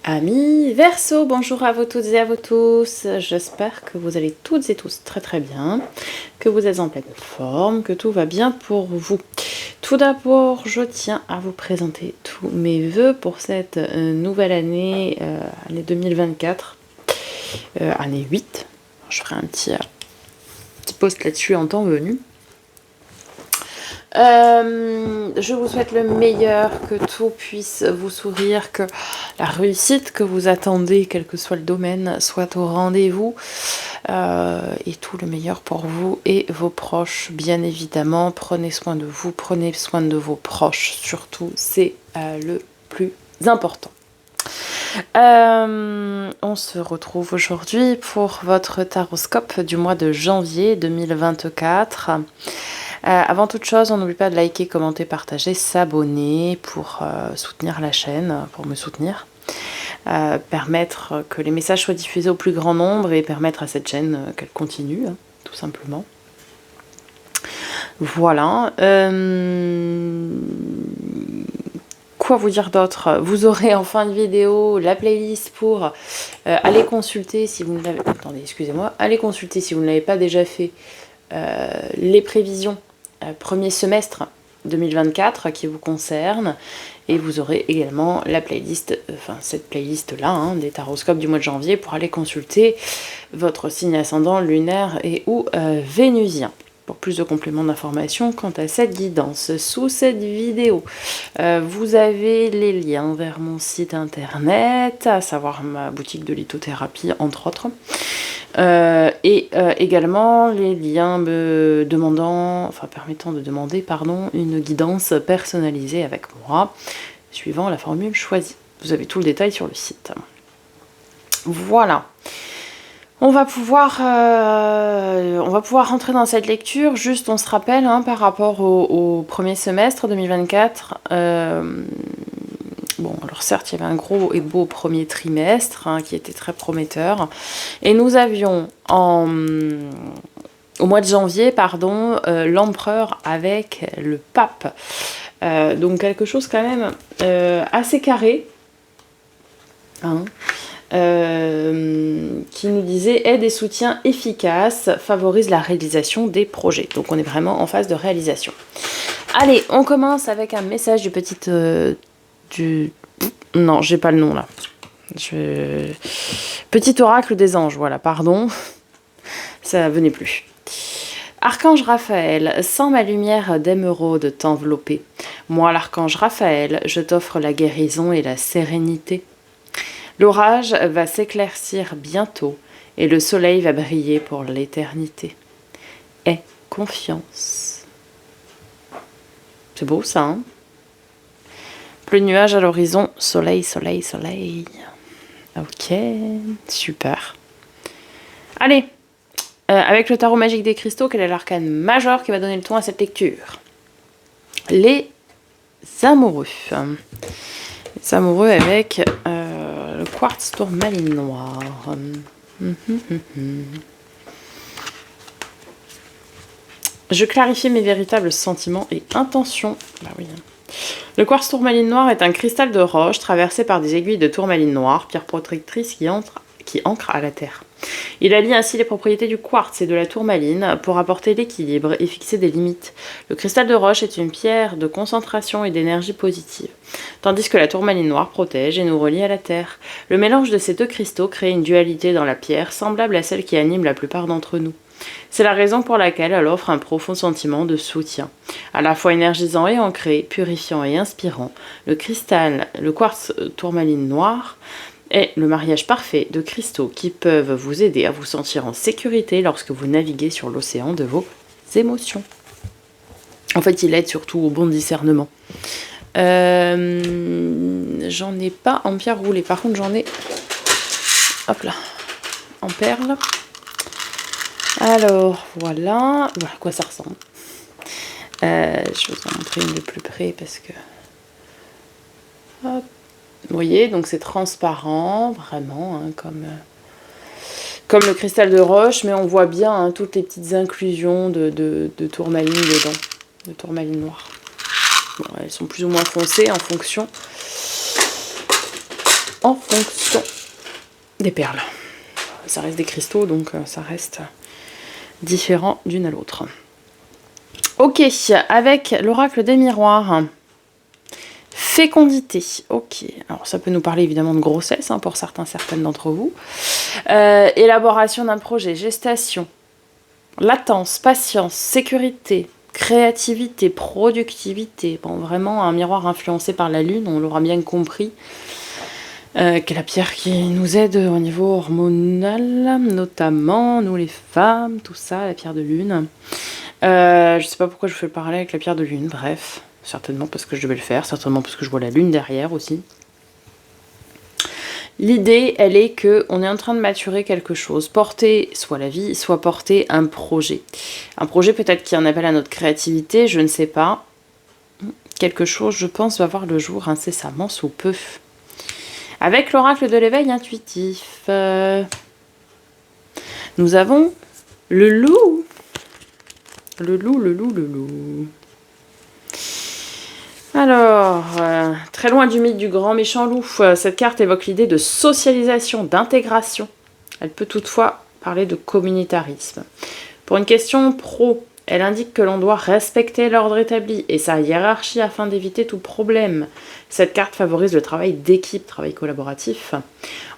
Amis Verseau, bonjour à vous toutes et à vous tous. J'espère que vous allez toutes et tous très très bien, que vous êtes en pleine forme, que tout va bien pour vous. Tout d'abord, je tiens à vous présenter tous mes vœux pour cette nouvelle année, année 2024, année 8. Je ferai un petit post là-dessus en temps venu. Je vous souhaite le meilleur, que tout puisse vous sourire, que la réussite que vous attendez, quel que soit le domaine, soit au rendez-vous. Et tout le meilleur pour vous et vos proches, bien évidemment. Prenez soin de vous, prenez soin de vos proches, surtout, c'est le plus important. On se retrouve aujourd'hui pour votre taroscope du mois de janvier 2024. Avant toute chose, on n'oublie pas de liker, commenter, partager, s'abonner pour soutenir la chaîne, pour me soutenir. Permettre que les messages soient diffusés au plus grand nombre et permettre à cette chaîne qu'elle continue, tout simplement. Voilà. Quoi vous dire d'autre? Vous aurez en fin de vidéo la playlist pour aller consulter si vous ne l'avez... Attendez, excusez-moi. Allez consulter si vous ne l'avez pas déjà fait les prévisions premier semestre 2024 qui vous concerne, et vous aurez également la playlist, cette playlist là des taroscopes du mois de janvier pour aller consulter votre signe ascendant, lunaire et ou vénusien. Pour plus de compléments d'informations quant à cette guidance, sous cette vidéo, vous avez les liens vers mon site internet, à savoir ma boutique de lithothérapie entre autres. Également les liens permettant de demander une guidance personnalisée avec moi, suivant la formule choisie. Vous avez tout le détail sur le site. Voilà. On va pouvoir rentrer dans cette lecture. Juste, on se rappelle par rapport au premier semestre 2024. Bon, alors certes, il y avait un gros et beau premier trimestre qui était très prometteur. Et nous avions au mois de janvier, l'empereur avec le pape. Donc quelque chose quand même assez carré. Qui nous disait aide et soutien efficace favorise la réalisation des projets. Donc on est vraiment en phase de réalisation. Allez, on commence avec un message du petit... Non, j'ai pas le nom là. Petit oracle des anges, voilà, pardon. Ça venait plus. Archange Raphaël, sens ma lumière d'émeraude t'envelopper. Moi, l'archange Raphaël, je t'offre la guérison et la sérénité. L'orage va s'éclaircir bientôt et le soleil va briller pour l'éternité. Aie confiance. C'est beau ça, hein? Plus de nuages à l'horizon, soleil, soleil, soleil. Ok, super. Allez, avec le tarot magique des cristaux, quel est l'arcane majeur qui va donner le ton à cette lecture? Les amoureux. Les amoureux avec le quartz tourmaline noir. Je clarifie mes véritables sentiments et intentions. Bah oui. Le quartz tourmaline noir est un cristal de roche traversé par des aiguilles de tourmaline noire, pierre protectrice qui ancre à la terre. Il allie ainsi les propriétés du quartz et de la tourmaline pour apporter l'équilibre et fixer des limites. Le cristal de roche est une pierre de concentration et d'énergie positive, tandis que la tourmaline noire protège et nous relie à la terre. Le mélange de ces deux cristaux crée une dualité dans la pierre, semblable à celle qui anime la plupart d'entre nous. C'est la raison pour laquelle elle offre un profond sentiment de soutien. À la fois énergisant et ancré, purifiant et inspirant, le quartz tourmaline noir est le mariage parfait de cristaux qui peuvent vous aider à vous sentir en sécurité lorsque vous naviguez sur l'océan de vos émotions. En fait, il aide surtout au bon discernement. J'en ai pas en pierre roulée. Par contre, j'en ai... Hop là. En perles. Alors, voilà à quoi ça ressemble. Je vais vous en montrer une de plus près parce que... Hop. Vous voyez, donc c'est transparent, vraiment, comme le cristal de roche, mais on voit bien toutes les petites inclusions de tourmaline dedans, de tourmaline noire. Bon, elles sont plus ou moins foncées en fonction des perles. Ça reste des cristaux, donc ça reste différent d'une à l'autre. Ok, avec l'oracle des miroirs. Fécondité, ok. Alors ça peut nous parler évidemment de grossesse hein, pour certaines d'entre vous. Élaboration d'un projet, gestation, latence, patience, sécurité, créativité, productivité. Bon, vraiment un miroir influencé par la lune, on l'aura bien compris. Qui est la pierre qui nous aide au niveau hormonal, notamment nous les femmes, tout ça, la pierre de lune. Je sais pas pourquoi je fais le parallèle avec la pierre de lune, bref. Certainement parce que je devais le faire, certainement parce que je vois la lune derrière aussi. L'idée, elle est qu'on est en train de maturer quelque chose, porter soit la vie, soit porter un projet. Un projet peut-être qui en appelle à notre créativité, je ne sais pas. Quelque chose, je pense, va voir le jour incessamment sous peu. Avec l'oracle de l'éveil intuitif, nous avons le loup. Le loup. Alors, très loin du mythe du grand méchant loup, cette carte évoque l'idée de socialisation, d'intégration. Elle peut toutefois parler de communautarisme. Pour une question pro, elle indique que l'on doit respecter l'ordre établi et sa hiérarchie afin d'éviter tout problème. Cette carte favorise le travail d'équipe, travail collaboratif.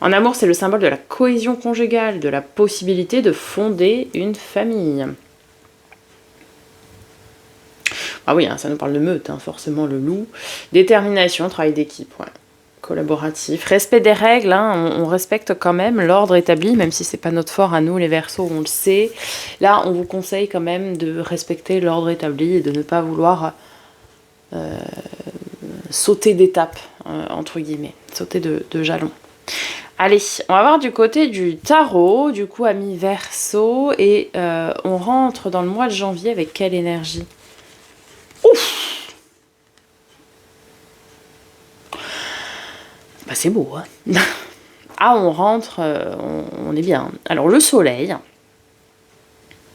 En amour, c'est le symbole de la cohésion conjugale, de la possibilité de fonder une famille. Ah oui, hein, ça nous parle de meute, hein, forcément le loup. Détermination, travail d'équipe, ouais. Collaboratif. Respect des règles, hein, on respecte quand même l'ordre établi, même si c'est pas notre fort à nous les Verseaux, on le sait. Là, on vous conseille quand même de respecter l'ordre établi et de ne pas vouloir sauter d'étape, entre guillemets, sauter de jalons. Allez, on va voir du côté du tarot, du coup, amis Verseaux, et on rentre dans le mois de janvier avec quelle énergie ? Ouf! Bah c'est beau, hein. Ah, on rentre, on est bien. Alors, le soleil,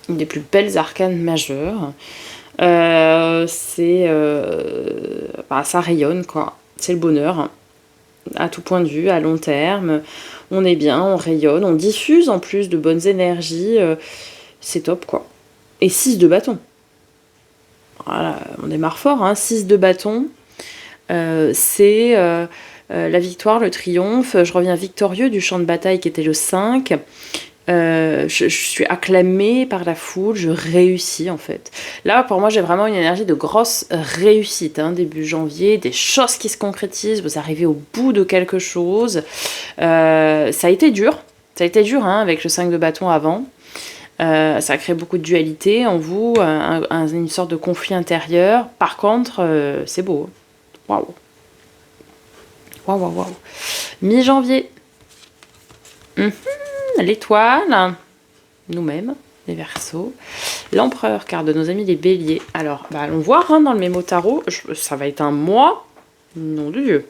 une des plus belles arcanes majeures, bah, ça rayonne, quoi. C'est le bonheur, à tout point de vue, à long terme. On est bien, on rayonne, on diffuse en plus de bonnes énergies. C'est top, quoi. Et 6 de bâton. Voilà, on démarre fort, hein. 6 de bâton, c'est la victoire, le triomphe. Je reviens victorieux du champ de bataille qui était le 5. Je suis acclamée par la foule, je réussis en fait. Là, pour moi, j'ai vraiment une énergie de grosse réussite, hein, début janvier, des choses qui se concrétisent, vous arrivez au bout de quelque chose. Ça a été dur, hein, avec le 5 de bâton avant. Ça a créé beaucoup de dualité en vous, une sorte de conflit intérieur. Par contre, c'est beau. Waouh. Mi-janvier. L'étoile. Nous-mêmes, les Verseaux. L'empereur, carte de nos amis les Béliers. Alors, allons voir hein, dans le mémo tarot. Ça va être un mois. Nom de Dieu.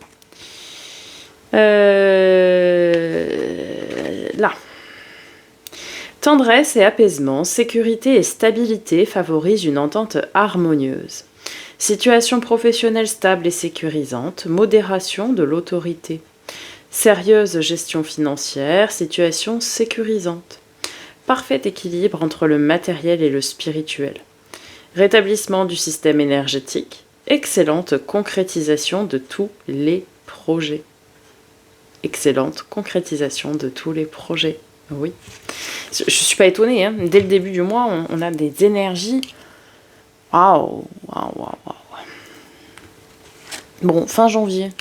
Là. Tendresse et apaisement, sécurité et stabilité favorisent une entente harmonieuse. Situation professionnelle stable et sécurisante, modération de l'autorité. Sérieuse gestion financière, situation sécurisante. Parfait équilibre entre le matériel et le spirituel. Rétablissement du système énergétique. Excellente concrétisation de tous les projets. Excellente concrétisation de tous les projets. Oui. Je suis pas étonnée, hein. Dès le début du mois, on a des énergies. Waouh. Bon, fin janvier.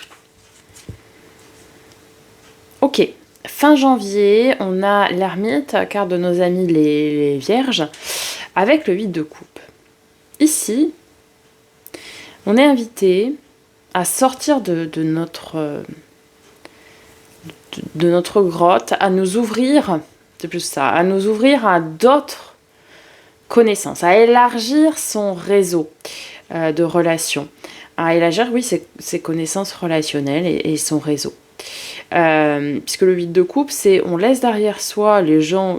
Ok, fin janvier, on a l'ermite, carte de nos amis les vierges, avec le 8 de coupe. Ici, on est invité à sortir de notre grotte, à nous ouvrir, c'est plus ça, à nous ouvrir à d'autres connaissances, à élargir son réseau de relations, à élargir, oui, ses connaissances relationnelles et son réseau. Puisque le 8 de coupe, c'est on laisse derrière soi les gens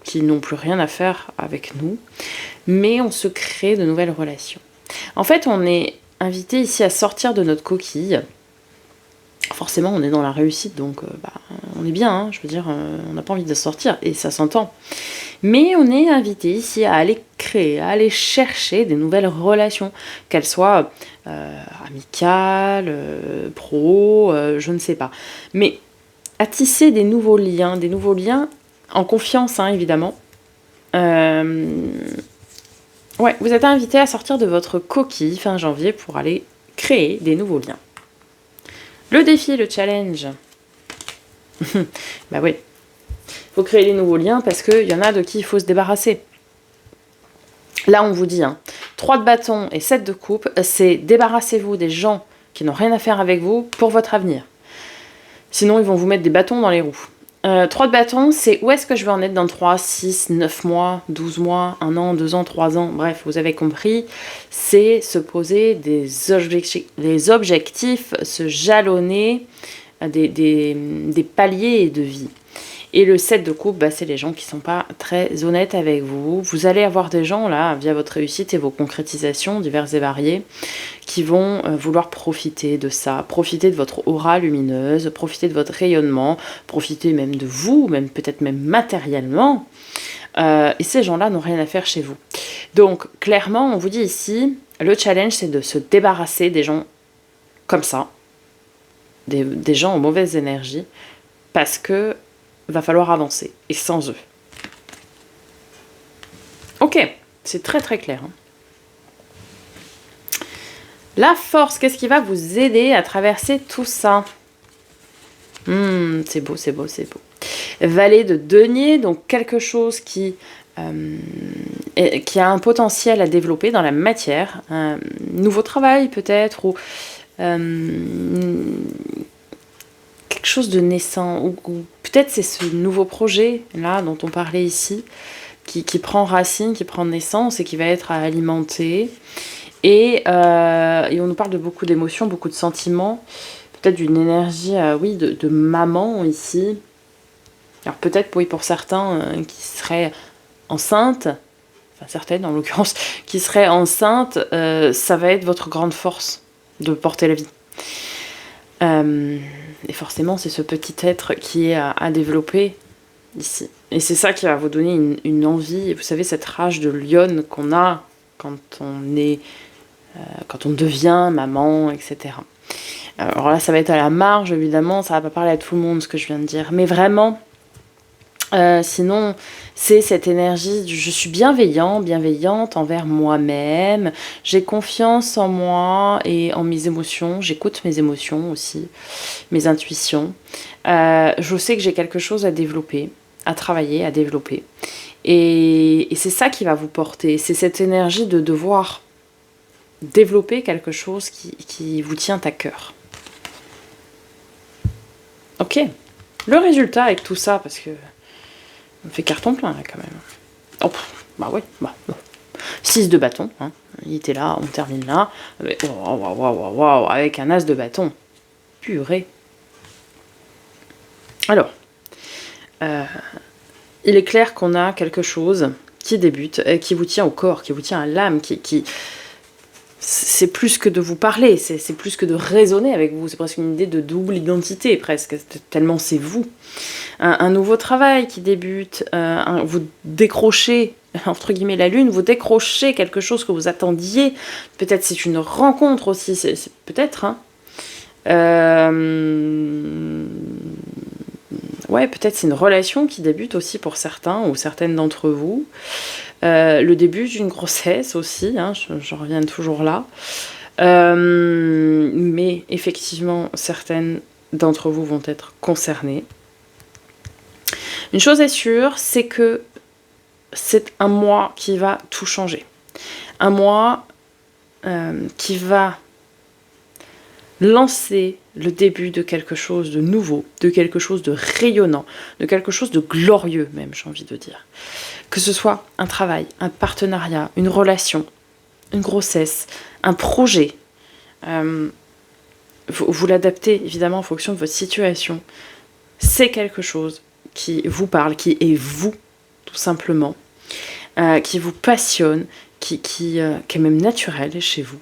qui n'ont plus rien à faire avec nous, mais on se crée de nouvelles relations. En fait, on est invité ici à sortir de notre coquille, forcément on est dans la réussite, donc on est bien, hein, je veux dire, on n'a pas envie de sortir, et ça s'entend. Mais on est invité ici à aller créer, à aller chercher des nouvelles relations, qu'elles soient amicales, pro, je ne sais pas. Mais à tisser des nouveaux liens en confiance, hein, évidemment. Ouais, vous êtes invité à sortir de votre coquille fin janvier pour aller créer des nouveaux liens. Le défi, le challenge. Bah oui. Il faut créer les nouveaux liens parce qu'il y en a de qui il faut se débarrasser. Là, on vous dit, 3 de bâton et 7 de coupe, c'est débarrassez-vous des gens qui n'ont rien à faire avec vous pour votre avenir. Sinon, ils vont vous mettre des bâtons dans les roues. 3 de bâton, c'est où est-ce que je vais en être dans 3, 6, 9 mois, 12 mois, 1 an, 2 ans, 3 ans, bref, vous avez compris, c'est se poser des objectifs, se jalonner des paliers de vie. Et le 7 de coupe, c'est les gens qui ne sont pas très honnêtes avec vous. Vous allez avoir des gens, là, via votre réussite et vos concrétisations diverses et variées, qui vont vouloir profiter de ça, profiter de votre aura lumineuse, profiter de votre rayonnement, profiter même de vous, même peut-être même matériellement. Et ces gens-là n'ont rien à faire chez vous. Donc, clairement, on vous dit ici, le challenge, c'est de se débarrasser des gens comme ça, des gens aux mauvaises énergies, parce que va falloir avancer, et sans eux. Ok, c'est très très clair. La force, qu'est-ce qui va vous aider à traverser tout ça? C'est beau, c'est beau, c'est beau. Valet de denier, donc quelque chose qui a un potentiel à développer dans la matière, un nouveau travail peut-être, ou quelque chose de naissant, ou peut-être c'est ce nouveau projet là dont on parlait ici, qui prend racine, qui prend naissance et qui va être à alimenter. Et on nous parle de beaucoup d'émotions, beaucoup de sentiments, peut-être d'une énergie, oui, de maman ici. Alors peut-être, oui, pour certains qui seraient enceintes, enfin certaines en l'occurrence, qui seraient enceintes, ça va être votre grande force de porter la vie. Et forcément, c'est ce petit être qui est à développer ici. Et c'est ça qui va vous donner une envie, vous savez, cette rage de lionne qu'on a quand on devient maman, etc. Alors là, ça va être à la marge, évidemment, ça va pas parler à tout le monde, ce que je viens de dire. Mais vraiment, sinon, c'est cette énergie je suis bienveillante envers moi-même, j'ai confiance en moi et en mes émotions, j'écoute mes émotions aussi, mes intuitions. Je sais que j'ai quelque chose à développer, à travailler, à développer. Et c'est ça qui va vous porter, c'est cette énergie de devoir développer quelque chose qui vous tient à cœur. Ok, le résultat avec tout ça, parce que on fait carton plein là quand même. Oh, bah oui, bah. 6 de bâton, hein. Il était là, on termine là. Wow, avec un as de bâton. Purée. Alors, il est clair qu'on a quelque chose qui débute, qui vous tient au corps, qui vous tient à l'âme, qui c'est plus que de vous parler, c'est plus que de raisonner avec vous, c'est presque une idée de double identité, presque, tellement c'est vous. Un nouveau travail qui débute, vous décrochez, entre guillemets, la lune, vous décrochez quelque chose que vous attendiez, peut-être c'est une rencontre aussi, c'est peut-être, hein. Ouais, peut-être c'est une relation qui débute aussi pour certains ou certaines d'entre vous. Le début d'une grossesse aussi, hein, je reviens toujours là. Mais effectivement, certaines d'entre vous vont être concernées. Une chose est sûre, c'est que c'est un mois qui va tout changer. Un mois qui va lancer le début de quelque chose de nouveau, de quelque chose de rayonnant, de quelque chose de glorieux même, j'ai envie de dire. Que ce soit un travail, un partenariat, une relation, une grossesse, un projet. Vous l'adaptez évidemment en fonction de votre situation. C'est quelque chose qui vous parle, qui est vous, tout simplement, qui vous passionne, qui est même naturel chez vous.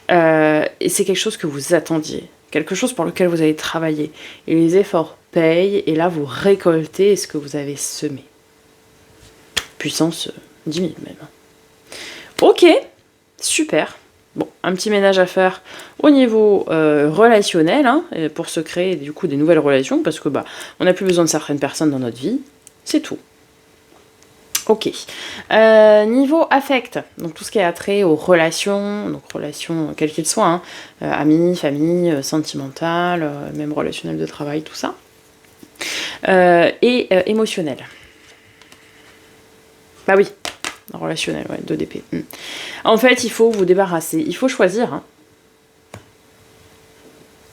Et c'est quelque chose que vous attendiez, quelque chose pour lequel vous avez travaillé. Et les efforts payent, et là vous récoltez ce que vous avez semé. Puissance 10 000 même. Ok, super. Bon, un petit ménage à faire au niveau relationnel, hein, pour se créer du coup des nouvelles relations, parce que on n'a plus besoin de certaines personnes dans notre vie, c'est tout. Ok. Niveau affect, donc tout ce qui est attrait aux relations, donc relations quelles qu'elles soient, hein, amis, famille, sentimentales, même relationnel de travail, tout ça. Et émotionnel. Bah oui, relationnel, ouais, 2 d'épée. En fait, il faut vous débarrasser, il faut choisir.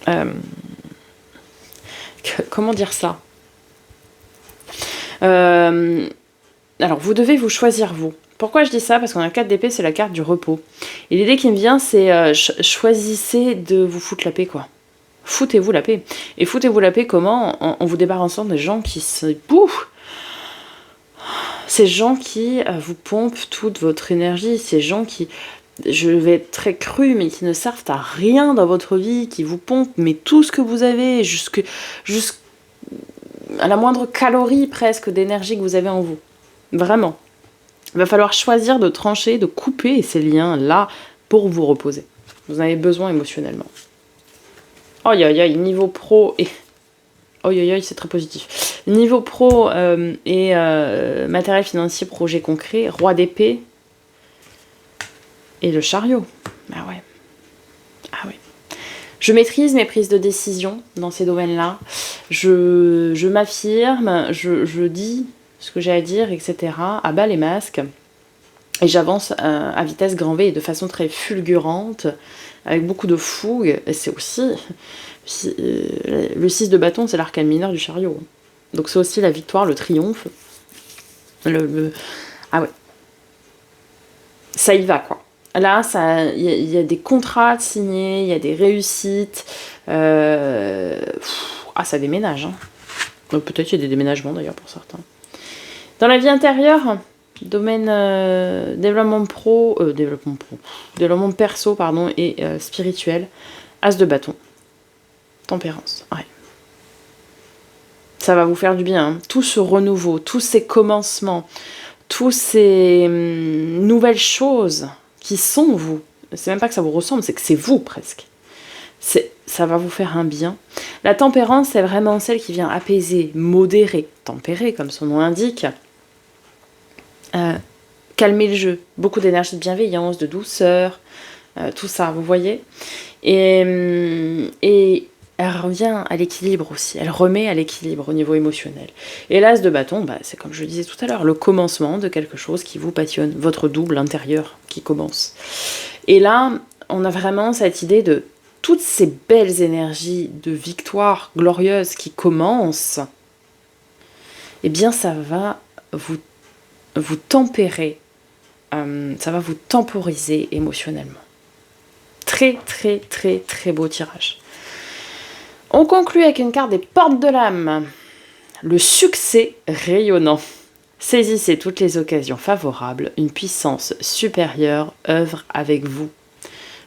Hein. Comment dire ça? Alors, vous devez vous choisir, vous. Pourquoi je dis ça? Parce qu'on a 4 d'épée, c'est la carte du repos. Et l'idée qui me vient, c'est choisissez de vous foutre la paix, quoi. Foutez-vous la paix. Et foutez-vous la paix comment? En vous débarrassant des gens qui se... Bouh! Ces gens qui vous pompent toute votre énergie, ces gens qui, je vais être très cru, mais qui ne servent à rien dans votre vie, qui vous pompent, mais tout ce que vous avez, jusqu'à la moindre calorie presque d'énergie que vous avez en vous. Vraiment. Il va falloir choisir de trancher, de couper ces liens-là pour vous reposer. Vous en avez besoin émotionnellement. Aïe aïe aïe, niveau pro et... Aïe aïe aïe, c'est très positif. Niveau pro et matériel financier, projet concret, roi d'épée et le chariot. Ah ouais. Ah ouais. Je maîtrise mes prises de décision dans ces domaines-là. Je m'affirme, je dis ce que j'ai à dire, etc. À bas les masques. Et j'avance à vitesse grand V et de façon très fulgurante, avec beaucoup de fougue. Et c'est aussi... le 6 de bâton, c'est l'arcane mineur du chariot. Donc c'est aussi la victoire, le triomphe. Ah ouais. Ça y va, quoi. Là, il y a des contrats signés, il y a des réussites. Ah, ça déménage. Hein. Peut-être qu'il y a des déménagements, d'ailleurs, pour certains. Dans la vie intérieure, domaine développement perso, pardon, et spirituel. As de bâton. Tempérance, ouais. Ça va vous faire du bien. Hein. Tout ce renouveau, tous ces commencements, tous ces nouvelles choses qui sont vous. C'est même pas que ça vous ressemble, c'est que c'est vous presque. Ça va vous faire un bien. La tempérance, c'est vraiment celle qui vient apaiser, modérer, tempérer, comme son nom l'indique. Calmer le jeu. Beaucoup d'énergie de bienveillance, de douceur, tout ça, vous voyez. Et elle revient à l'équilibre aussi, elle remet à l'équilibre au niveau émotionnel. Et l'as de bâton, c'est comme je le disais tout à l'heure, le commencement de quelque chose qui vous passionne, votre double intérieur qui commence. Et là, on a vraiment cette idée de toutes ces belles énergies de victoire glorieuse qui commencent, eh bien ça va vous tempérer, ça va vous temporiser émotionnellement. Très très très très beau tirage. On conclut avec une carte des portes de l'âme. Le succès rayonnant. Saisissez toutes les occasions favorables. Une puissance supérieure œuvre avec vous.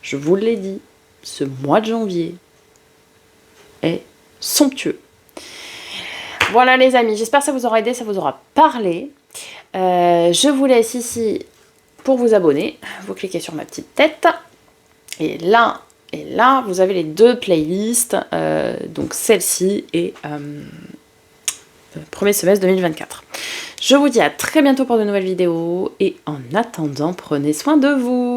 Je vous l'ai dit, ce mois de janvier est somptueux. Voilà les amis, j'espère que ça vous aura aidé, ça vous aura parlé. Je vous laisse ici pour vous abonner. Vous cliquez sur ma petite tête. Et là, vous avez les 2 playlists, donc celle-ci et premier semestre 2024. Je vous dis à très bientôt pour de nouvelles vidéos et en attendant, prenez soin de vous.